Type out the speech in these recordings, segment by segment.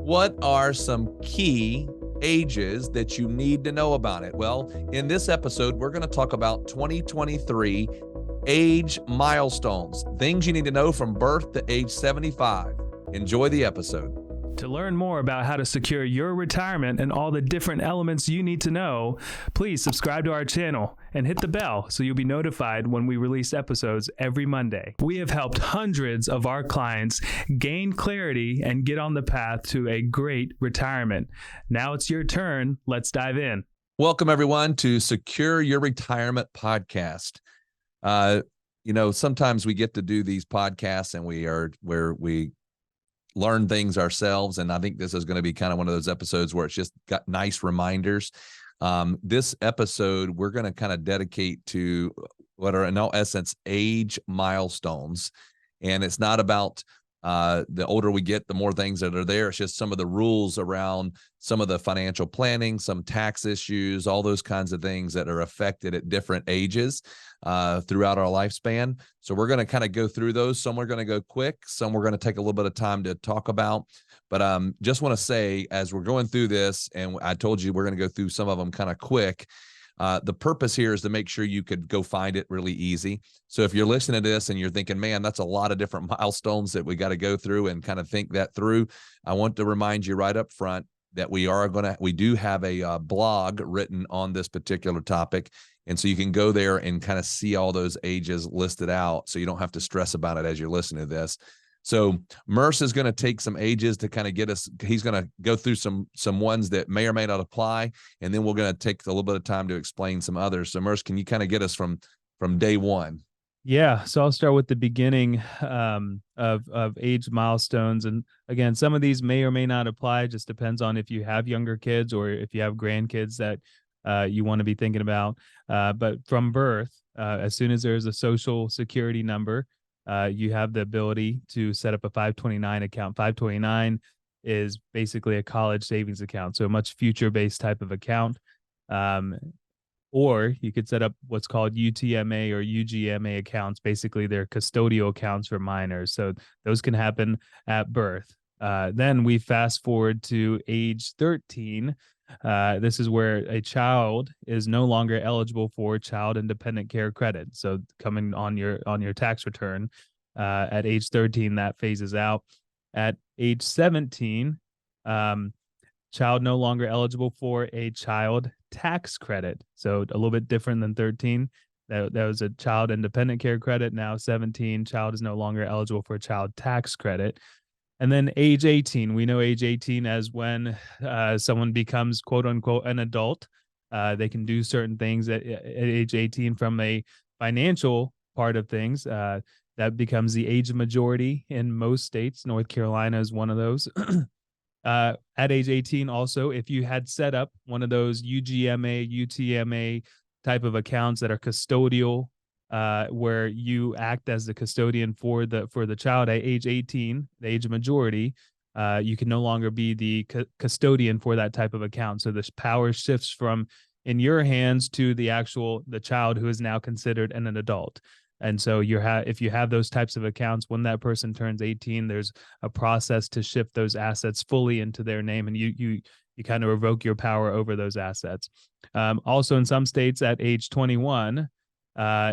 What are some key ages that you need to know about it? Well, in this episode, we're going to talk about 2023 age milestones, things you need to know from birth to age 75. Enjoy the episode. To learn more about how to secure your retirement and all the different elements you need to know, please subscribe to our channel and hit the bell so you'll be notified when we release episodes every Monday. We have helped hundreds of our clients gain clarity and get on the path to a great retirement. Now it's your turn. Let's dive in. Welcome, everyone, to Secure Your Retirement podcast. Sometimes we get to do these podcasts and we learn things ourselves. And I think this is going to be kind of one of those episodes where it's just got nice reminders. This episode, we're going to kind of dedicate to what are in all essence age milestones. And it's not about the older we get, the more things that are there. It's just some of the rules around some of the financial planning, some tax issues, all those kinds of things that are affected at different ages throughout our lifespan. So we're going to kind of go through those. Some are going to go quick. Some we're going to take a little bit of time to talk about. But just want to say, as we're going through this, and I told you we're going to go through some of them kind of quick, the purpose here is to make sure you could go find it really easy. So if you're listening to this and you're thinking, man, that's a lot of different milestones that we got to go through and kind of think that through, I want to remind you right up front that we do have a blog written on this particular topic. And so you can go there and kind of see all those ages listed out. So you don't have to stress about it as you're listening to this. So Merce is going to take some ages to kind of get us. He's going to go through some ones that may or may not apply. And then we're going to take a little bit of time to explain some others. So Merce, can you kind of get us from day one? Yeah, so I'll start with the beginning of age milestones. And again, some of these may or may not apply. It just depends on if you have younger kids or if you have grandkids that you want to be thinking about. But from birth, as soon as there's a social security number, you have the ability to set up a 529 account. 529 is basically a college savings account, so a much future-based type of account. Or you could set up what's called UTMA or UGMA accounts. Basically, they're custodial accounts for minors. So those can happen at birth. Then we fast forward to age 13. This is where a child is no longer eligible for child independent care credit. So coming on your tax return at age 13, that phases out. At age 17, child no longer eligible for a child tax credit. So a little bit different than 13. That was a child independent care credit. Now 17, child is no longer eligible for a child tax credit. And then age 18, we know age 18 as when someone becomes quote unquote an adult. They can do certain things at age 18 from a financial part of things. That becomes the age of majority in most states. North Carolina is one of those. At age 18, also, if you had set up one of those UGMA, UTMA type of accounts that are custodial, where you act as the custodian for the child at age 18, the age of majority, you can no longer be the custodian for that type of account. So this power shifts from in your hands to the child who is now considered an adult. And so if you have those types of accounts, when that person turns 18, there's a process to shift those assets fully into their name, and you kind of revoke your power over those assets. Also, in some states, at age 21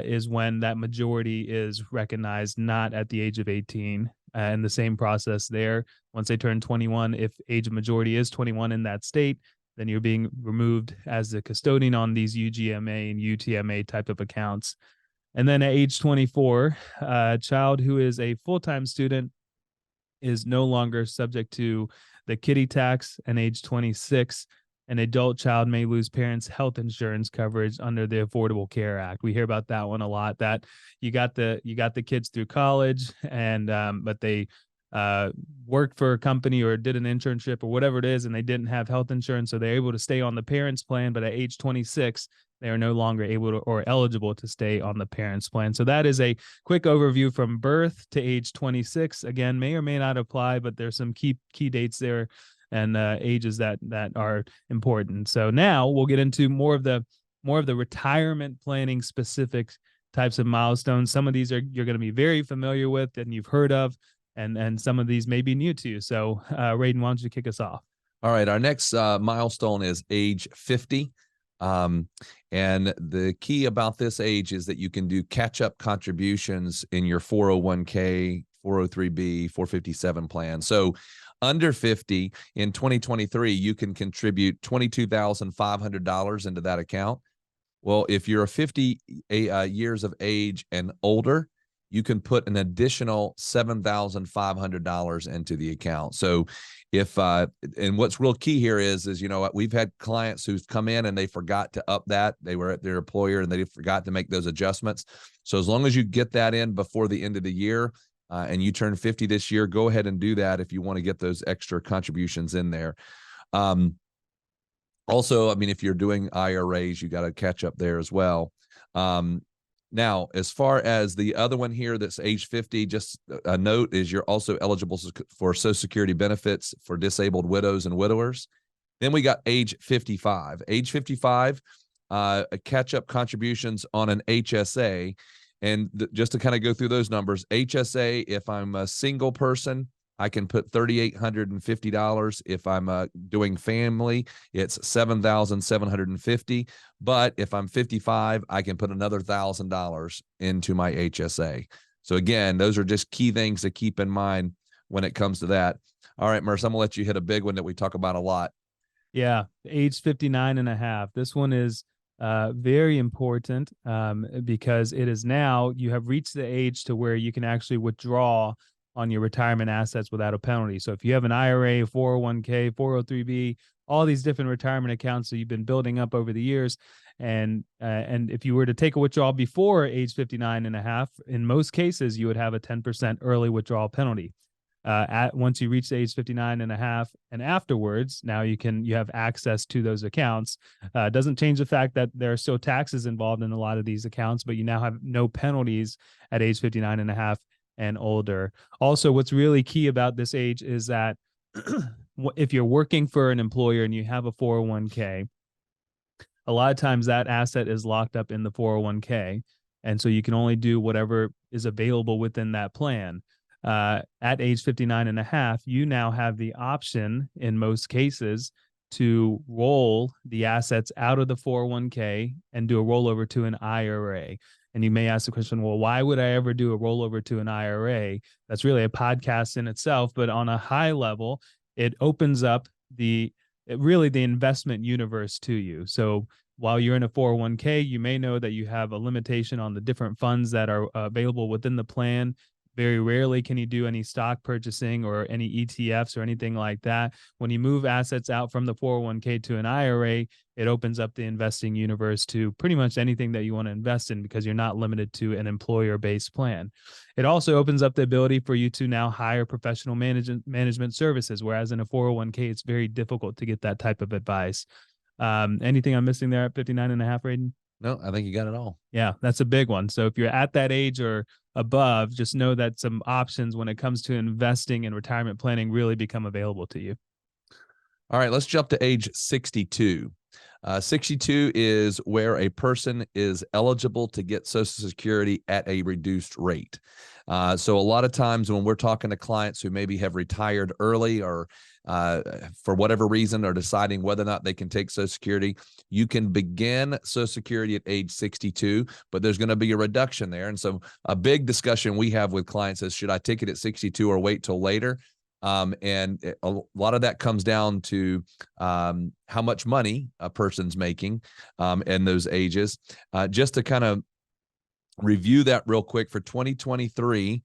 is when that majority is recognized, not at the age of 18. And the same process there. Once they turn 21, if age of majority is 21 in that state, then you're being removed as the custodian on these UGMA and UTMA type of accounts. And then at age 24, a child who is a full-time student is no longer subject to the kiddie tax. And age 26, an adult child may lose parents' health insurance coverage under the Affordable Care Act. We hear about that one a lot, that you got the kids through college, and but they worked for a company or did an internship or whatever it is, and they didn't have health insurance, so they're able to stay on the parents' plan. But at age 26, they are no longer able to or eligible to stay on the parents' plan. So that is a quick overview from birth to age 26. Again, may or may not apply, but there's some key dates there and ages that are important. So now we'll get into more of the retirement planning specific types of milestones. Some of these you're going to be very familiar with and you've heard of. and some of these may be new to you. So, Raiden, why don't you kick us off? All right. Our next milestone is age 50. And the key about this age is that you can do catch-up contributions in your 401k, 403b, 457 plan. So under 50 in 2023, you can contribute $22,500 into that account. Well, if you're 50 years of age and older, you can put an additional $7,500 into the account. So if, and what's real key here is, you know what, we've had clients who've come in and they forgot to up that. They were at their employer and they forgot to make those adjustments. So as long as you get that in before the end of the year, and you turn 50 this year, go ahead and do that if you want to get those extra contributions in there. Also, I mean, if you're doing IRAs, you got to catch up there as well. Now, as far as the other one here that's age 50, just a note is you're also eligible for Social Security benefits for disabled widows and widowers. Then we got age 55. Age 55, catch-up contributions on an HSA. And just to kind of go through those numbers, HSA, if I'm a single person, I can put $3,850. If I'm doing family, it's $7,750. But if I'm 55, I can put another $1,000 into my HSA. So again, those are just key things to keep in mind when it comes to that. All right, Merce, I'm gonna let you hit a big one that we talk about a lot. Yeah, age 59 and a half. This one is very important because it is now you have reached the age to where you can actually withdraw on your retirement assets without a penalty. So if you have an IRA, 401k, 403b, all these different retirement accounts that you've been building up over the years, and if you were to take a withdrawal before age 59 and a half, in most cases, you would have a 10% early withdrawal penalty. Once you reach the age 59 and a half and afterwards, now you have access to those accounts. Doesn't change the fact that there are still taxes involved in a lot of these accounts, but you now have no penalties at age 59 and a half and older. Also, what's really key about this age is that if you're working for an employer and you have a 401k, a lot of times that asset is locked up in the 401k. And so you can only do whatever is available within that plan. At age 59 and a half, you now have the option in most cases to roll the assets out of the 401k and do a rollover to an IRA. And you may ask the question, well, why would I ever do a rollover to an IRA? That's really a podcast in itself, but on a high level, it opens up the investment universe to you. So while you're in a 401k, you may know that you have a limitation on the different funds that are available within the plan. Very rarely can you do any stock purchasing or any ETFs or anything like that. When you move assets out from the 401k to an IRA, it opens up the investing universe to pretty much anything that you want to invest in because you're not limited to an employer-based plan. It also opens up the ability for you to now hire professional management services, whereas in a 401k, it's very difficult to get that type of advice. Anything I'm missing there at 59 and a half, Raiden? No, I think you got it all. Yeah, that's a big one. So if you're at that age or above, just know that some options when it comes to investing and retirement planning really become available to you. All right, let's jump to age 62. 62 is where a person is eligible to get Social Security at a reduced rate. So a lot of times when we're talking to clients who maybe have retired early or for whatever reason are deciding whether or not they can take Social Security, you can begin Social Security at age 62, but there's going to be a reduction there. And so a big discussion we have with clients is, should I take it at 62 or wait till later? And a lot of that comes down to how much money a person's making in those ages. Just to kind of review that real quick for 2023,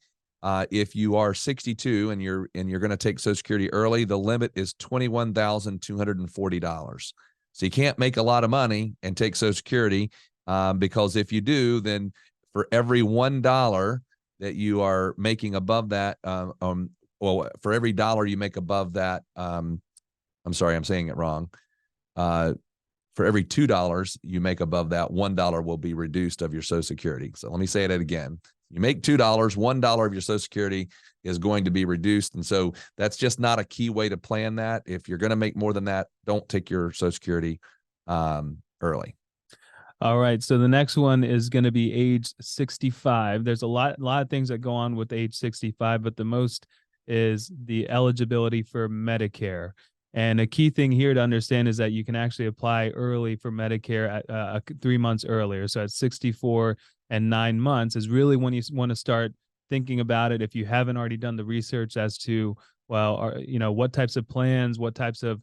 if you are 62 and you're going to take Social Security early, the limit is $21,240. So you can't make a lot of money and take Social Security because if you do, then for every $1 that you are making above that, well, for every dollar you make above that, I'm sorry, I'm saying it wrong. For every $2 you make above that, $1 will be reduced of your Social Security. So let me say that again. You make $2, $1 of your Social Security is going to be reduced. And so that's just not a key way to plan that. If you're going to make more than that, don't take your Social Security early. All right. So the next one is going to be age 65. There's a lot of things that go on with age 65, but the most is the eligibility for Medicare. And a key thing here to understand is that you can actually apply early for Medicare at 3 months earlier. So at 64 and 9 months is really when you want to start thinking about it. If you haven't already done the research as to, well, what types of plans, what types of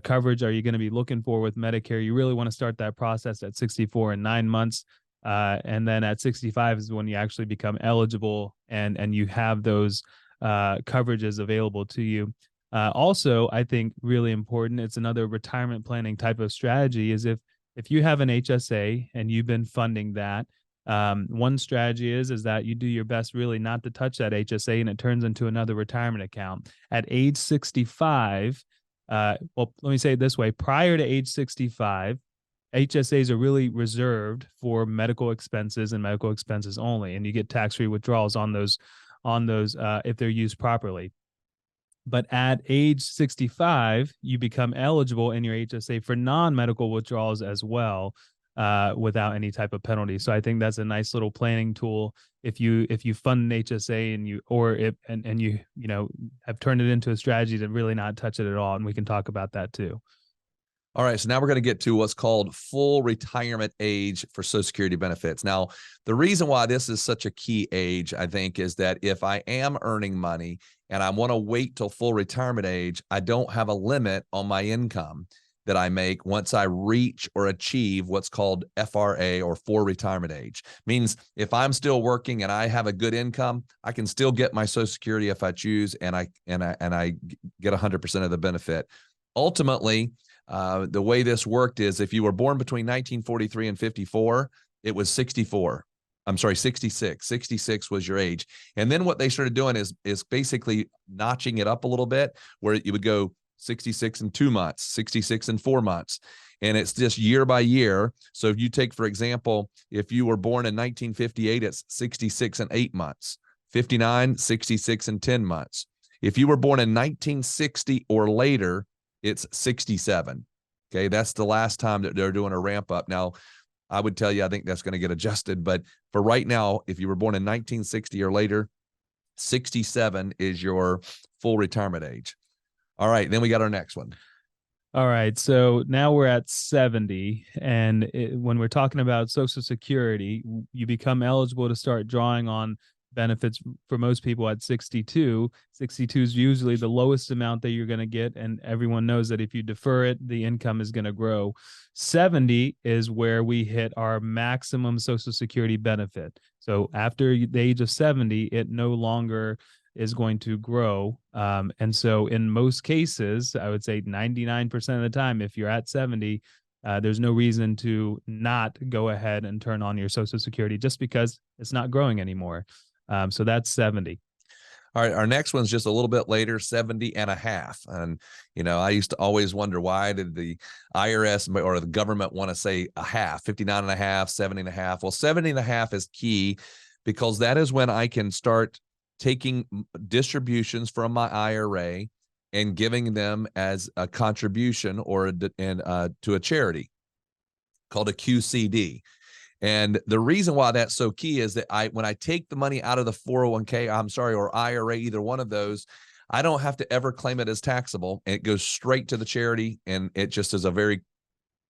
coverage are you going to be looking for with Medicare? You really want to start that process at 64 and 9 months. And then at 65 is when you actually become eligible and you have those coverages available to you. Also, I think really important, it's another retirement planning type of strategy, is if you have an HSA and you've been funding that, one strategy is that you do your best really not to touch that HSA and it turns into another retirement account. At age 65, well, let me say it this way: prior to age 65, HSAs are really reserved for medical expenses and medical expenses only, and you get tax-free withdrawals on those if they're used properly. But at age 65, you become eligible in your HSA for non-medical withdrawals as well, without any type of penalty. So I think that's a nice little planning tool. If you fund an HSA and you have turned it into a strategy to really not touch it at all, and we can talk about that too. All right, so now we're going to get to what's called full retirement age for Social Security benefits. Now, the reason why this is such a key age, I think, is that if I am earning money and I want to wait till full retirement age, I don't have a limit on my income that I make once I reach or achieve what's called FRA, or full retirement age. Means if I'm still working and I have a good income, I can still get my Social Security if I choose, and I get 100% of the benefit. Ultimately, the way this worked is if you were born between 1943 and 54, it was 64. I'm sorry, 66. 66 was your age. And then what they started doing is basically notching it up a little bit, where you would go 66 and 2 months, 66 and 4 months. And it's just year by year. So if you take, for example, if you were born in 1958, it's 66 and 8 months, 59, 66 and 10 months. If you were born in 1960 or later, it's 67. Okay. That's the last time that they're doing a ramp up. Now, I would tell you, I think that's going to get adjusted, but for right now, if you were born in 1960 or later, 67 is your full retirement age. All right. Then we got our next one. All right. So now we're at 70. And when we're talking about Social Security, you become eligible to start drawing on benefits for most people at 62. 62 is usually the lowest amount that you're going to get. And everyone knows that if you defer it, the income is going to grow. 70 is where we hit our maximum Social Security benefit. So after the age of 70, it no longer is going to grow. And so in most cases, I would say 99% of the time, if you're at 70, there's no reason to not go ahead and turn on your Social Security just because it's not growing anymore. So that's 70. All right. Our next one's just a little bit later, 70 and a half. And, I used to always wonder, why did the IRS or the government want to say a half, 59 and a half, 70 and a half? Well, 70 and a half is key because that is when I can start taking distributions from my IRA and giving them as a contribution or to a charity called a QCD. And the reason why that's so key is that when I take the money out of the 401k, or IRA, either one of those, I don't have to ever claim it as taxable, and it goes straight to the charity, and it just is a very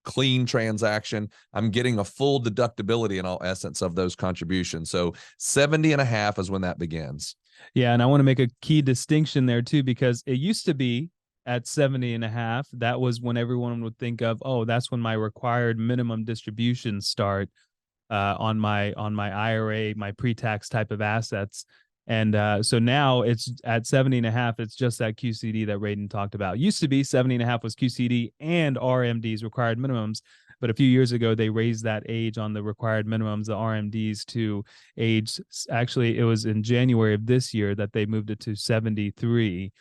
clean transaction. I'm getting a full deductibility in all essence of those contributions. So 70 and a half is when that begins. Yeah. And I want to make a key distinction there too, because it used to be at 70 and a half, that was when everyone would think of, oh, that's when my required minimum distributions start on my IRA, my pre-tax type of assets. And so now it's at 70 and a half. It's just that QCD that Radon talked about. It used to be 70 and a half was QCD and RMDs, required minimums. But a few years ago, they raised that age on the required minimums, the RMDs, to age. Actually, it was in January of this year that they moved it to 73.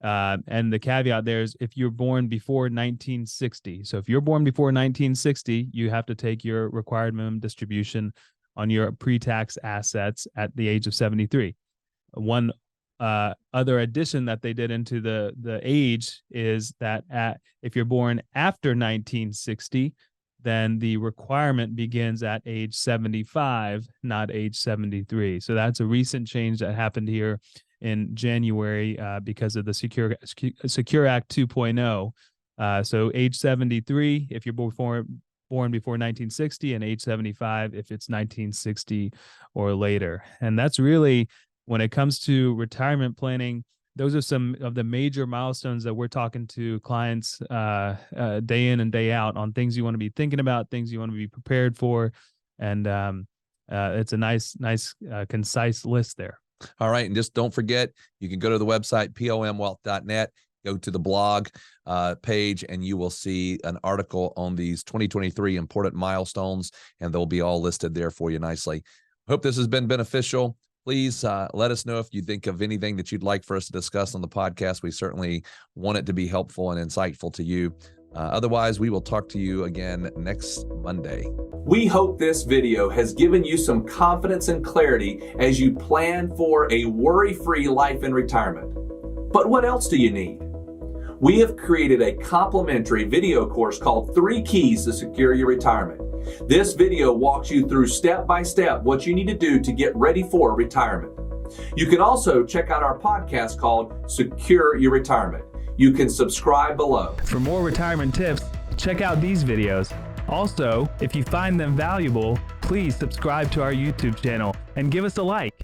And the caveat there is if you're born before 1960. So if you're born before 1960, you have to take your required minimum distribution on your pre-tax assets at the age of 73. One other addition that they did into the age is that if you're born after 1960, then the requirement begins at age 75, not age 73. So that's a recent change that happened here in January because of the Secure Act 2.0. So age 73, if you're born before 1960, and age 75 if it's 1960 or later. And that's really, when it comes to retirement planning, those are some of the major milestones that we're talking to clients day in and day out on, things you want to be thinking about, things you want to be prepared for. And it's a nice, concise list there. All right. And just don't forget, you can go to the website, pomwealth.net, go to the blog page, and you will see an article on these 2023 important milestones, and they'll be all listed there for you nicely. Hope this has been beneficial. Please let us know if you think of anything that you'd like for us to discuss on the podcast. We certainly want it to be helpful and insightful to you. Otherwise, we will talk to you again next Monday. We hope this video has given you some confidence and clarity as you plan for a worry-free life in retirement. But what else do you need? We have created a complimentary video course called 3 Keys to Secure Your Retirement. This video walks you through step by step what you need to do to get ready for retirement. You can also check out our podcast called Secure Your Retirement. You can subscribe below. For more retirement tips, check out these videos. Also, if you find them valuable, please subscribe to our YouTube channel and give us a like.